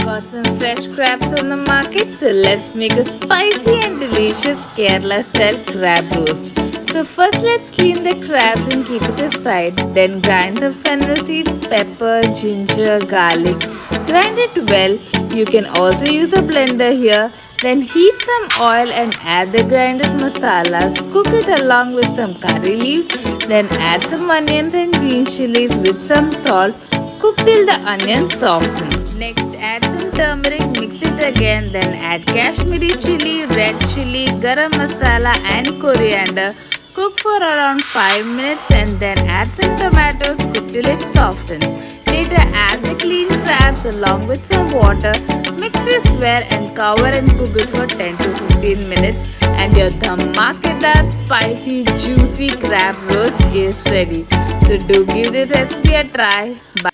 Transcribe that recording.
Got some fresh crabs on the market, so let's make a spicy and delicious Kerala style crab roast. So first let's clean the crabs and keep it aside. Then grind some fennel seeds, pepper, ginger, garlic. Grind it well. You can also use a blender here. Then heat some oil and add the grinded masalas. Cook it along with some curry leaves. Then add some onions and green chillies with some salt. Cook till the onion softens. Next, add some turmeric, mix it again, then add Kashmiri chilli, red chilli, garam masala and coriander. Cook for around 5 minutes and then add some tomatoes, cook till it softens. Later, add the clean crabs along with some water. Mix this well and cover and cook it for 10 to 15 minutes. And your dhamakedar, spicy, juicy crab roast is ready. So do give this recipe a try. Bye.